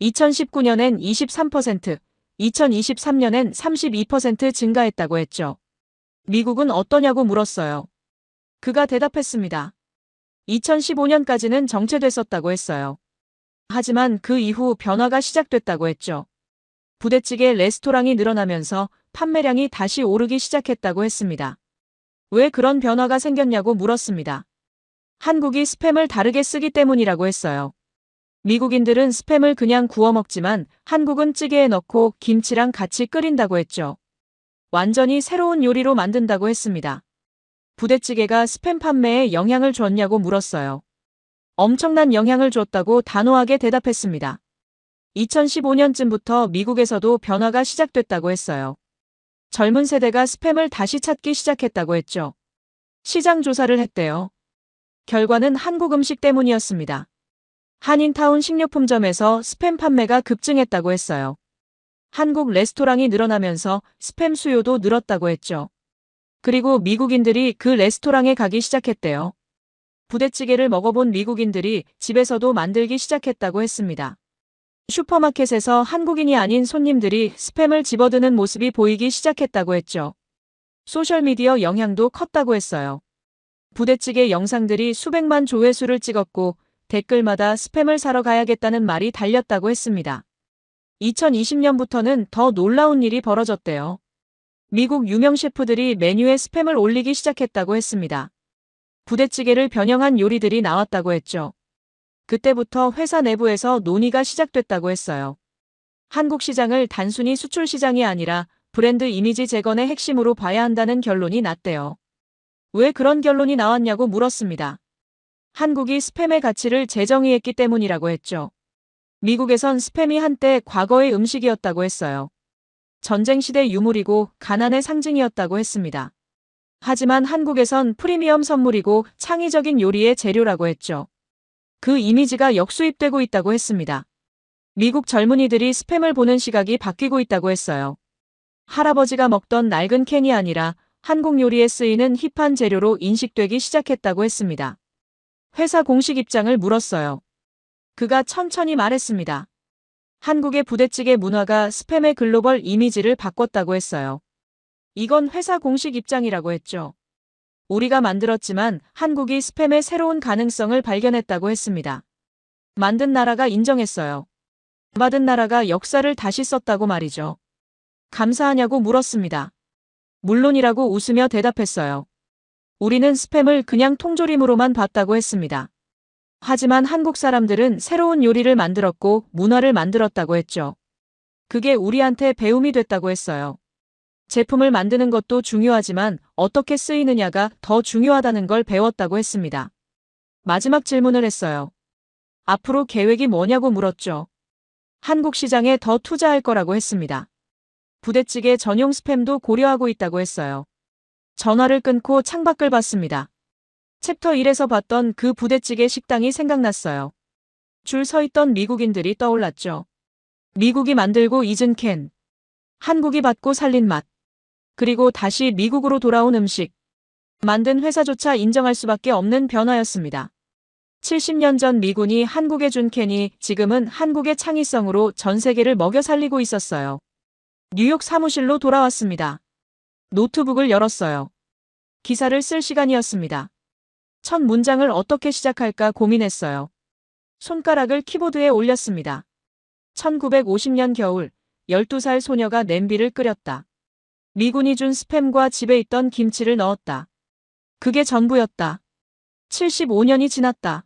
2019년엔 23%, 2023년엔 32% 증가했다고 했죠. 미국은 어떠냐고 물었어요. 그가 대답했습니다. 2015년까지는 정체됐었다고 했어요. 하지만 그 이후 변화가 시작됐다고 했죠. 부대찌개 레스토랑이 늘어나면서 판매량이 다시 오르기 시작했다고 했습니다. 왜 그런 변화가 생겼냐고 물었습니다. 한국이 스팸을 다르게 쓰기 때문이라고 했어요. 미국인들은 스팸을 그냥 구워 먹지만 한국은 찌개에 넣고 김치랑 같이 끓인다고 했죠. 완전히 새로운 요리로 만든다고 했습니다. 부대찌개가 스팸 판매에 영향을 줬냐고 물었어요. 엄청난 영향을 줬다고 단호하게 대답했습니다. 2015년쯤부터 미국에서도 변화가 시작됐다고 했어요. 젊은 세대가 스팸을 다시 찾기 시작했다고 했죠. 시장 조사를 했대요. 결과는 한국 음식 때문이었습니다. 한인타운 식료품점에서 스팸 판매가 급증했다고 했어요. 한국 레스토랑이 늘어나면서 스팸 수요도 늘었다고 했죠. 그리고 미국인들이 그 레스토랑에 가기 시작했대요. 부대찌개를 먹어본 미국인들이 집에서도 만들기 시작했다고 했습니다. 슈퍼마켓에서 한국인이 아닌 손님들이 스팸을 집어드는 모습이 보이기 시작했다고 했죠. 소셜미디어 영향도 컸다고 했어요. 부대찌개 영상들이 수백만 조회수를 찍었고 댓글마다 스팸을 사러 가야겠다는 말이 달렸다고 했습니다. 2020년부터는 더 놀라운 일이 벌어졌대요. 미국 유명 셰프들이 메뉴에 스팸을 올리기 시작했다고 했습니다. 부대찌개를 변형한 요리들이 나왔다고 했죠. 그때부터 회사 내부에서 논의가 시작됐다고 했어요. 한국 시장을 단순히 수출 시장이 아니라 브랜드 이미지 재건의 핵심으로 봐야 한다는 결론이 났대요. 왜 그런 결론이 나왔냐고 물었습니다. 한국이 스팸의 가치를 재정의했기 때문이라고 했죠. 미국에선 스팸이 한때 과거의 음식이었다고 했어요. 전쟁 시대 유물이고 가난의 상징이었다고 했습니다. 하지만 한국에선 프리미엄 선물이고 창의적인 요리의 재료라고 했죠. 그 이미지가 역수입되고 있다고 했습니다. 미국 젊은이들이 스팸을 보는 시각이 바뀌고 있다고 했어요. 할아버지가 먹던 낡은 캔이 아니라 한국 요리에 쓰이는 힙한 재료로 인식되기 시작했다고 했습니다. 회사 공식 입장을 물었어요. 그가 천천히 말했습니다. 한국의 부대찌개 문화가 스팸의 글로벌 이미지를 바꿨다고 했어요. 이건 회사 공식 입장이라고 했죠. 우리가 만들었지만 한국이 스팸의 새로운 가능성을 발견했다고 했습니다. 만든 나라가 인정했어요. 받은 나라가 역사를 다시 썼다고 말이죠. 감사하냐고 물었습니다. 물론이라고 웃으며 대답했어요. 우리는 스팸을 그냥 통조림으로만 봤다고 했습니다. 하지만 한국 사람들은 새로운 요리를 만들었고 문화를 만들었다고 했죠. 그게 우리한테 배움이 됐다고 했어요. 제품을 만드는 것도 중요하지만 어떻게 쓰이느냐가 더 중요하다는 걸 배웠다고 했습니다. 마지막 질문을 했어요. 앞으로 계획이 뭐냐고 물었죠. 한국 시장에 더 투자할 거라고 했습니다. 부대찌개 전용 스팸도 고려하고 있다고 했어요. 전화를 끊고 창밖을 봤습니다. 챕터 1에서 봤던 그 부대찌개 식당이 생각났어요. 줄 서 있던 미국인들이 떠올랐죠. 미국이 만들고 잊은 캔. 한국이 받고 살린 맛. 그리고 다시 미국으로 돌아온 음식. 만든 회사조차 인정할 수밖에 없는 변화였습니다. 70년 전 미군이 한국에 준 캔이 지금은 한국의 창의성으로 전 세계를 먹여 살리고 있었어요. 뉴욕 사무실로 돌아왔습니다. 노트북을 열었어요. 기사를 쓸 시간이었습니다. 첫 문장을 어떻게 시작할까 고민했어요. 손가락을 키보드에 올렸습니다. 1950년 겨울, 12살 소녀가 냄비를 끓였다. 미군이 준 스팸과 집에 있던 김치를 넣었다. 그게 전부였다. 75년이 지났다.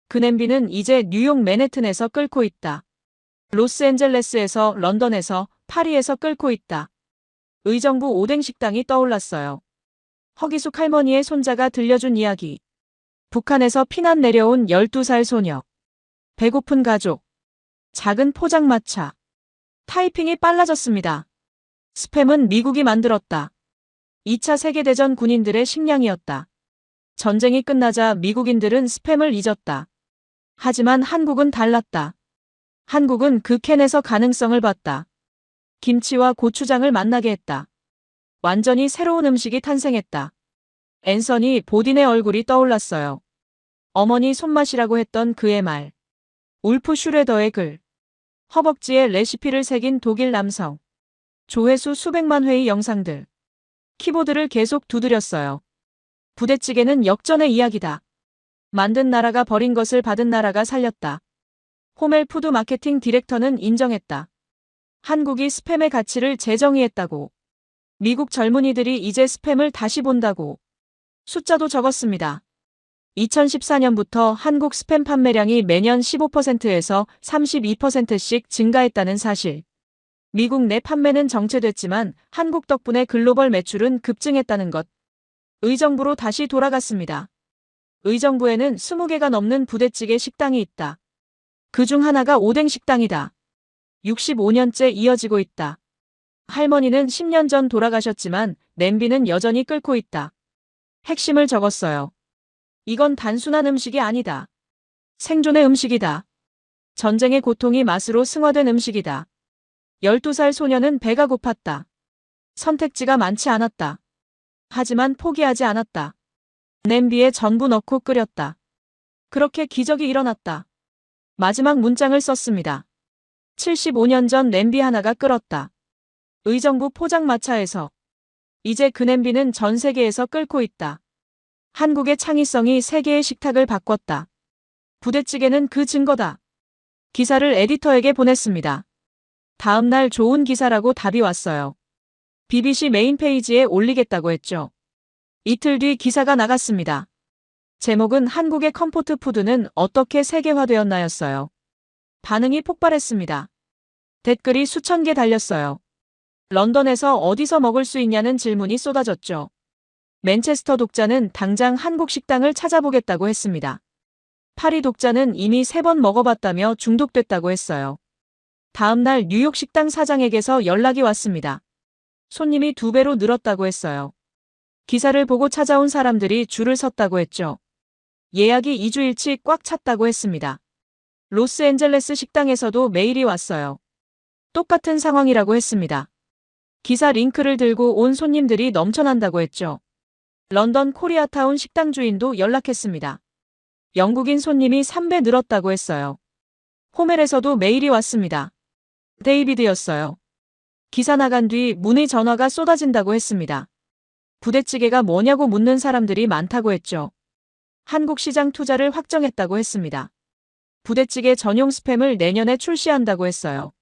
그 냄비는 이제 뉴욕 맨해튼에서 끓고 있다. 로스앤젤레스에서, 런던에서, 파리에서 끓고 있다. 의정부 오뎅 식당이 떠올랐어요. 허기숙 할머니의 손자가 들려준 이야기. 북한에서 피난 내려온 12살 소녀. 배고픈 가족. 작은 포장마차. 타이핑이 빨라졌습니다. 스팸은 미국이 만들었다. 2차 세계대전 군인들의 식량이었다. 전쟁이 끝나자 미국인들은 스팸을 잊었다. 하지만 한국은 달랐다. 한국은 그 캔에서 가능성을 봤다. 김치와 고추장을 만나게 했다. 완전히 새로운 음식이 탄생했다. 앤서니 보딘의 얼굴이 떠올랐어요. 어머니 손맛이라고 했던 그의 말. 울프 슈레더의 글. 허벅지에 레시피를 새긴 독일 남성. 조회수 수백만 회의 영상들. 키보드를 계속 두드렸어요. 부대찌개는 역전의 이야기다. 만든 나라가 버린 것을 받은 나라가 살렸다. 호멜 푸드 마케팅 디렉터는 인정했다. 한국이 스팸의 가치를 재정의했다고. 미국 젊은이들이 이제 스팸을 다시 본다고. 숫자도 적었습니다. 2014년부터 한국 스팸 판매량이 매년 15%에서 32%씩 증가했다는 사실. 미국 내 판매는 정체됐지만 한국 덕분에 글로벌 매출은 급증했다는 것. 의정부로 다시 돌아갔습니다. 의정부에는 20개가 넘는 부대찌개 식당이 있다. 그중 하나가 오뎅 식당이다. 65년째 이어지고 있다. 할머니는 10년 전 돌아가셨지만 냄비는 여전히 끓고 있다. 핵심을 적었어요. 이건 단순한 음식이 아니다. 생존의 음식이다. 전쟁의 고통이 맛으로 승화된 음식이다. 12살 소녀는 배가 고팠다. 선택지가 많지 않았다. 하지만 포기하지 않았다. 냄비에 전부 넣고 끓였다. 그렇게 기적이 일어났다. 마지막 문장을 썼습니다. 75년 전 냄비 하나가 끓었다. 의정부 포장마차에서. 이제 그 냄비는 전 세계에서 끓고 있다. 한국의 창의성이 세계의 식탁을 바꿨다. 부대찌개는 그 증거다. 기사를 에디터에게 보냈습니다. 다음 날 좋은 기사라고 답이 왔어요. BBC 메인 페이지에 올리겠다고 했죠. 이틀 뒤 기사가 나갔습니다. 제목은 한국의 컴포트 푸드는 어떻게 세계화되었나였어요. 반응이 폭발했습니다. 댓글이 수천 개 달렸어요. 런던에서 어디서 먹을 수 있냐는 질문이 쏟아졌죠. 맨체스터 독자는 당장 한국 식당을 찾아보겠다고 했습니다. 파리 독자는 이미 3번 먹어봤다며 중독됐다고 했어요. 다음 날 뉴욕 식당 사장에게서 연락이 왔습니다. 손님이 2배로 늘었다고 했어요. 기사를 보고 찾아온 사람들이 줄을 섰다고 했죠. 예약이 2주일치 꽉 찼다고 했습니다. 로스앤젤레스 식당에서도 메일이 왔어요. 똑같은 상황이라고 했습니다. 기사 링크를 들고 온 손님들이 넘쳐난다고 했죠. 런던 코리아타운 식당 주인도 연락했습니다. 영국인 손님이 3배 늘었다고 했어요. 호멜에서도 메일이 왔습니다. 데이비드였어요. 기사 나간 뒤 문의 전화가 쏟아진다고 했습니다. 부대찌개가 뭐냐고 묻는 사람들이 많다고 했죠. 한국 시장 투자를 확정했다고 했습니다. 부대찌개 전용 스팸을 내년에 출시한다고 했어요.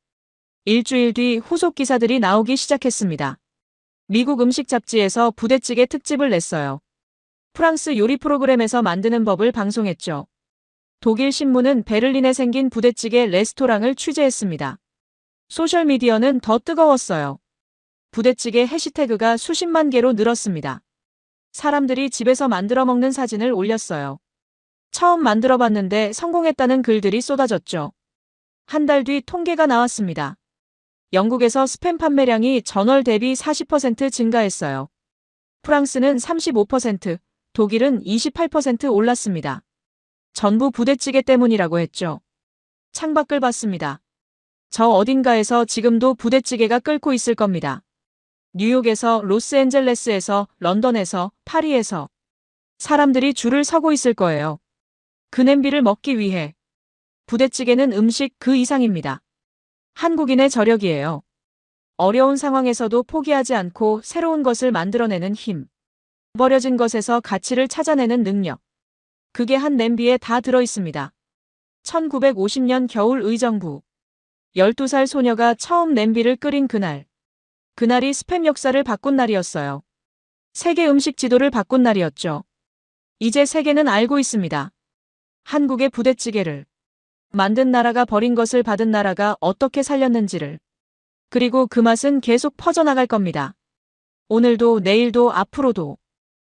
일주일 뒤 후속 기사들이 나오기 시작했습니다. 미국 음식 잡지에서 부대찌개 특집을 냈어요. 프랑스 요리 프로그램에서 만드는 법을 방송했죠. 독일 신문은 베를린에 생긴 부대찌개 레스토랑을 취재했습니다. 소셜미디어는 더 뜨거웠어요. 부대찌개 해시태그가 수십만 개로 늘었습니다. 사람들이 집에서 만들어 먹는 사진을 올렸어요. 처음 만들어 봤는데 성공했다는 글들이 쏟아졌죠. 한 달 뒤 통계가 나왔습니다. 영국에서 스팸 판매량이 전월 대비 40% 증가했어요. 프랑스는 35%, 독일은 28% 올랐습니다. 전부 부대찌개 때문이라고 했죠. 창밖을 봤습니다. 저 어딘가에서 지금도 부대찌개가 끓고 있을 겁니다. 뉴욕에서, 로스앤젤레스에서, 런던에서, 파리에서 사람들이 줄을 서고 있을 거예요. 그 냄비를 먹기 위해. 부대찌개는 음식 그 이상입니다. 한국인의 저력이에요. 어려운 상황에서도 포기하지 않고 새로운 것을 만들어내는 힘. 버려진 것에서 가치를 찾아내는 능력. 그게 한 냄비에 다 들어있습니다. 1950년 겨울 의정부. 12살 소녀가 처음 냄비를 끓인 그날. 그날이 스팸 역사를 바꾼 날이었어요. 세계 음식 지도를 바꾼 날이었죠. 이제 세계는 알고 있습니다. 한국의 부대찌개를. 만든 나라가 버린 것을 받은 나라가 어떻게 살렸는지를. 그리고 그 맛은 계속 퍼져나갈 겁니다. 오늘도 내일도 앞으로도.